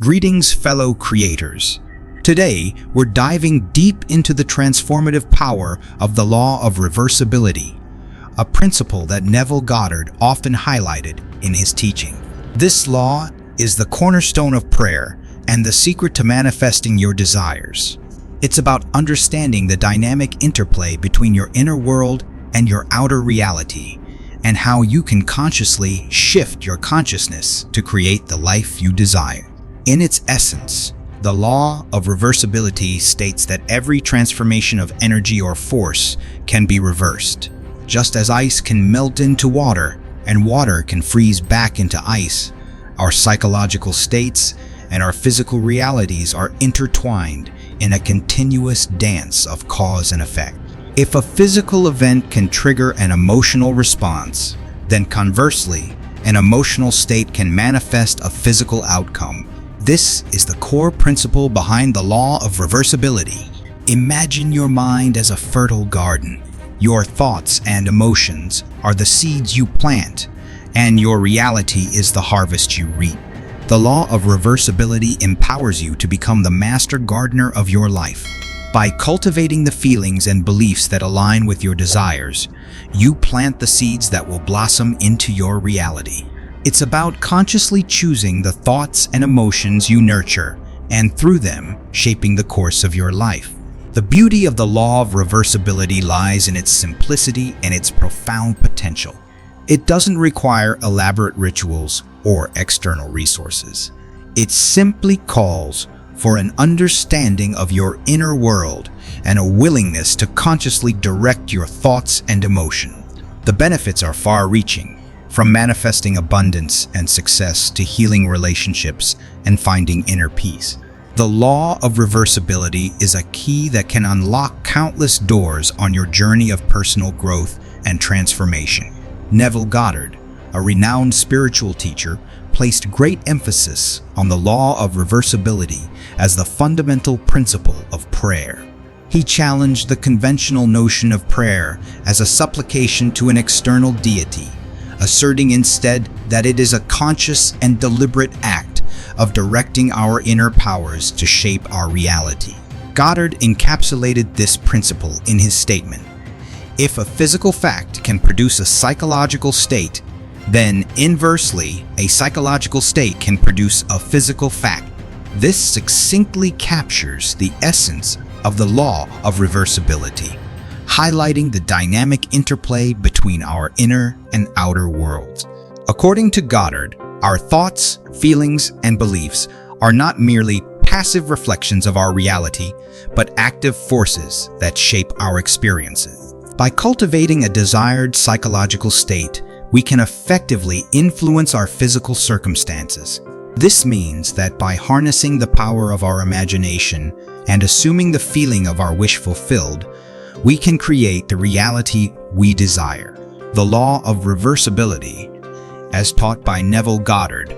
Greetings, fellow creators. Today, we're diving deep into the transformative power of the Law of Reversibility, a principle that Neville Goddard often highlighted in his teaching. This law is the cornerstone of prayer and the secret to manifesting your desires. It's about understanding the dynamic interplay between your inner world and your outer reality, and how you can consciously shift your consciousness to create the life you desire. In its essence, the law of reversibility states that every transformation of energy or force can be reversed. Just as ice can melt into water and water can freeze back into ice, our psychological states and our physical realities are intertwined in a continuous dance of cause and effect. If a physical event can trigger an emotional response, then conversely, an emotional state can manifest a physical outcome. This is the core principle behind the law of reversibility. Imagine your mind as a fertile garden. Your thoughts and emotions are the seeds you plant, and your reality is the harvest you reap. The law of reversibility empowers you to become the master gardener of your life. By cultivating the feelings and beliefs that align with your desires, you plant the seeds that will blossom into your reality. It's about consciously choosing the thoughts and emotions you nurture, and through them, shaping the course of your life. The beauty of the law of reversibility lies in its simplicity and its profound potential. It doesn't require elaborate rituals or external resources. It simply calls for an understanding of your inner world and a willingness to consciously direct your thoughts and emotion. The benefits are far-reaching, from manifesting abundance and success to healing relationships and finding inner peace. The law of reversibility is a key that can unlock countless doors on your journey of personal growth and transformation. Neville Goddard, a renowned spiritual teacher, placed great emphasis on the law of reversibility as the fundamental principle of prayer. He challenged the conventional notion of prayer as a supplication to an external deity, asserting instead that it is a conscious and deliberate act of directing our inner powers to shape our reality. Goddard encapsulated this principle in his statement: if a physical fact can produce a psychological state, then inversely, a psychological state can produce a physical fact. This succinctly captures the essence of the law of reversibility, highlighting the dynamic interplay between our inner and outer worlds. According to Goddard, our thoughts, feelings, and beliefs are not merely passive reflections of our reality, but active forces that shape our experiences. By cultivating a desired psychological state, we can effectively influence our physical circumstances. This means that by harnessing the power of our imagination and assuming the feeling of our wish fulfilled, we can create the reality we desire. The law of reversibility, as taught by Neville Goddard,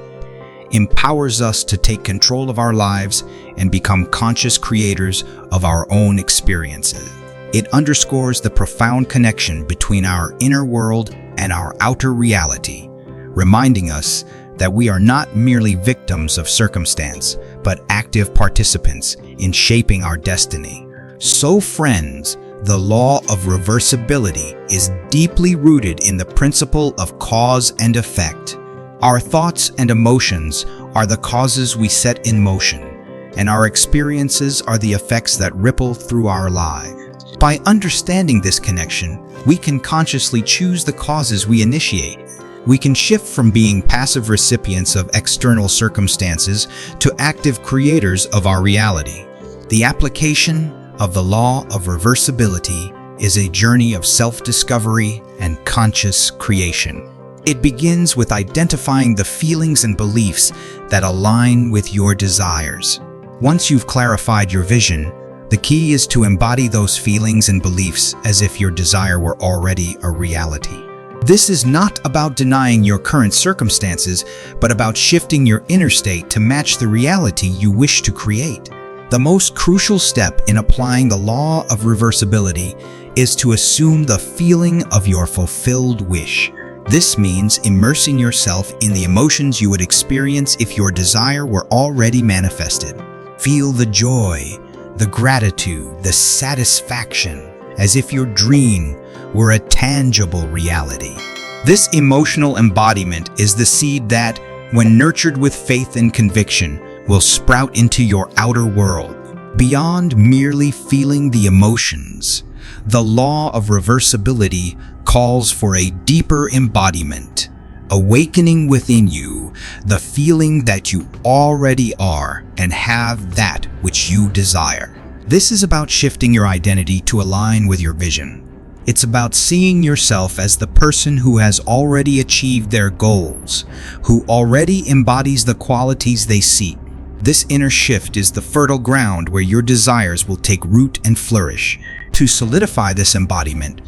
empowers us to take control of our lives and become conscious creators of our own experiences. It underscores the profound connection between our inner world and our outer reality, reminding us that we are not merely victims of circumstance, but active participants in shaping our destiny. So, friends, the law of reversibility is deeply rooted in the principle of cause and effect. Our thoughts and emotions are the causes we set in motion, and our experiences are the effects that ripple through our lives. By understanding this connection, we can consciously choose the causes we initiate. We can shift from being passive recipients of external circumstances to active creators of our reality. The application of the law of reversibility is a journey of self-discovery and conscious creation. It begins with identifying the feelings and beliefs that align with your desires. Once you've clarified your vision, the key is to embody those feelings and beliefs as if your desire were already a reality. This is not about denying your current circumstances, but about shifting your inner state to match the reality you wish to create. The most crucial step in applying the law of reversibility is to assume the feeling of your fulfilled wish. This means immersing yourself in the emotions you would experience if your desire were already manifested. Feel the joy, the gratitude, the satisfaction, as if your dream were a tangible reality. This emotional embodiment is the seed that, when nurtured with faith and conviction, will sprout into your outer world. Beyond merely feeling the emotions, the law of reversibility calls for a deeper embodiment, awakening within you the feeling that you already are and have that which you desire. This is about shifting your identity to align with your vision. It's about seeing yourself as the person who has already achieved their goals, who already embodies the qualities they seek. This inner shift is the fertile ground where your desires will take root and flourish. To solidify this embodiment,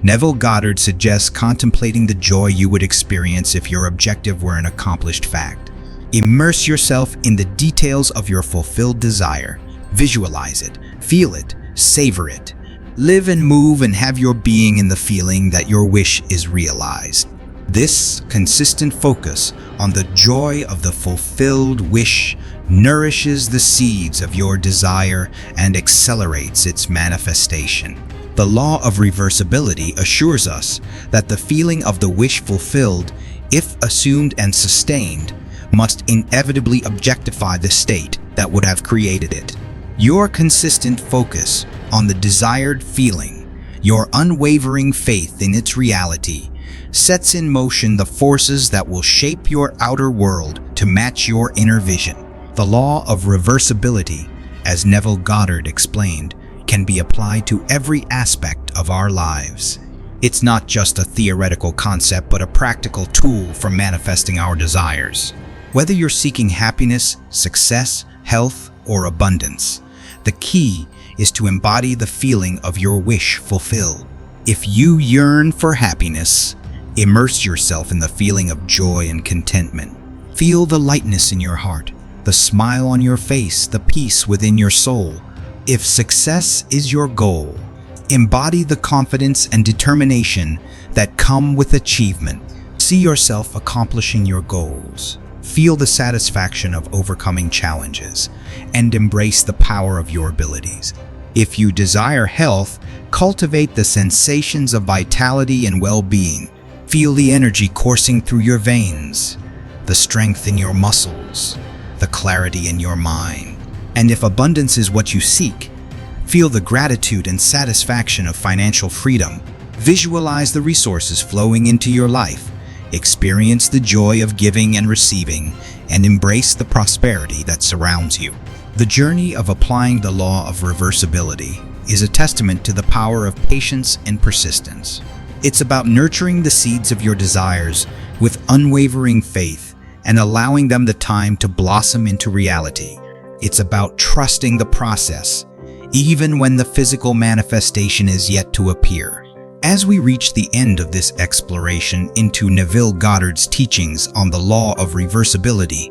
Neville Goddard suggests contemplating the joy you would experience if your objective were an accomplished fact. Immerse yourself in the details of your fulfilled desire. Visualize it, feel it, savor it. Live and move and have your being in the feeling that your wish is realized. This consistent focus on the joy of the fulfilled wish nourishes the seeds of your desire and accelerates its manifestation. The law of reversibility assures us that the feeling of the wish fulfilled, if assumed and sustained, must inevitably objectify the state that would have created it. Your consistent focus on the desired feeling, your unwavering faith in its reality, sets in motion the forces that will shape your outer world to match your inner vision. The law of reversibility, as Neville Goddard explained, can be applied to every aspect of our lives. It's not just a theoretical concept, but a practical tool for manifesting our desires. Whether you're seeking happiness, success, health, or abundance, the key is to embody the feeling of your wish fulfilled. If you yearn for happiness, immerse yourself in the feeling of joy and contentment. Feel the lightness in your heart, the smile on your face, the peace within your soul. If success is your goal, embody the confidence and determination that come with achievement. See yourself accomplishing your goals. Feel the satisfaction of overcoming challenges and embrace the power of your abilities. If you desire health, cultivate the sensations of vitality and well-being. Feel the energy coursing through your veins, the strength in your muscles, the clarity in your mind. And if abundance is what you seek, feel the gratitude and satisfaction of financial freedom. Visualize the resources flowing into your life. Experience the joy of giving and receiving, and embrace the prosperity that surrounds you. The journey of applying the law of reversibility is a testament to the power of patience and persistence. It's about nurturing the seeds of your desires with unwavering faith and allowing them the time to blossom into reality. It's about trusting the process, even when the physical manifestation is yet to appear. As we reach the end of this exploration into Neville Goddard's teachings on the law of reversibility,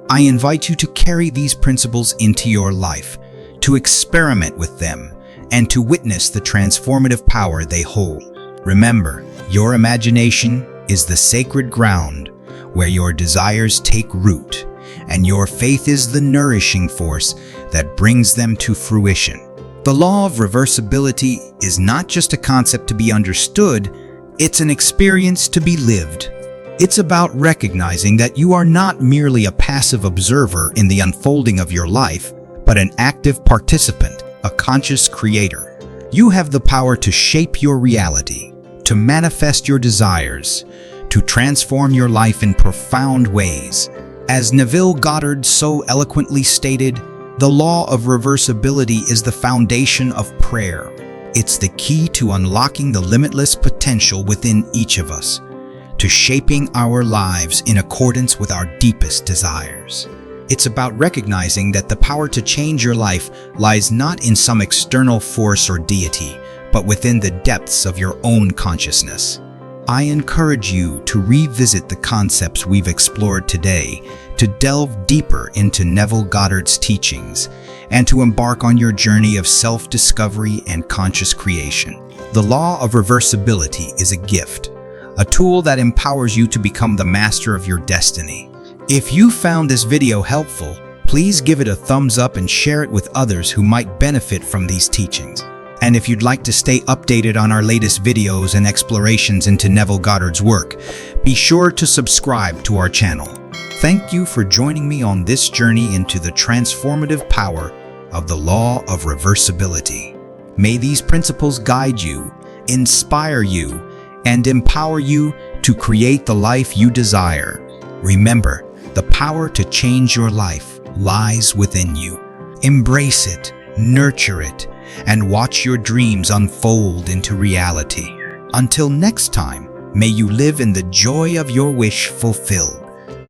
I invite you to carry these principles into your life, to experiment with them, and to witness the transformative power they hold. Remember, your imagination is the sacred ground where your desires take root, and your faith is the nourishing force that brings them to fruition. The law of reversibility is not just a concept to be understood, it's an experience to be lived. It's about recognizing that you are not merely a passive observer in the unfolding of your life, but an active participant, a conscious creator. You have the power to shape your reality, to manifest your desires, to transform your life in profound ways. As Neville Goddard so eloquently stated, the law of reversibility is the foundation of prayer. It's the key to unlocking the limitless potential within each of us, to shaping our lives in accordance with our deepest desires. It's about recognizing that the power to change your life lies not in some external force or deity, but within the depths of your own consciousness. I encourage you to revisit the concepts we've explored today, to delve deeper into Neville Goddard's teachings, and to embark on your journey of self-discovery and conscious creation. The law of reversibility is a gift, a tool that empowers you to become the master of your destiny. If you found this video helpful, please give it a thumbs up and share it with others who might benefit from these teachings. And if you'd like to stay updated on our latest videos and explorations into Neville Goddard's work, be sure to subscribe to our channel. Thank you for joining me on this journey into the transformative power of the Law of Reversibility. May these principles guide you, inspire you, and empower you to create the life you desire. Remember, the power to change your life lies within you. Embrace it, nurture it, and watch your dreams unfold into reality. Until next time, may you live in the joy of your wish fulfilled.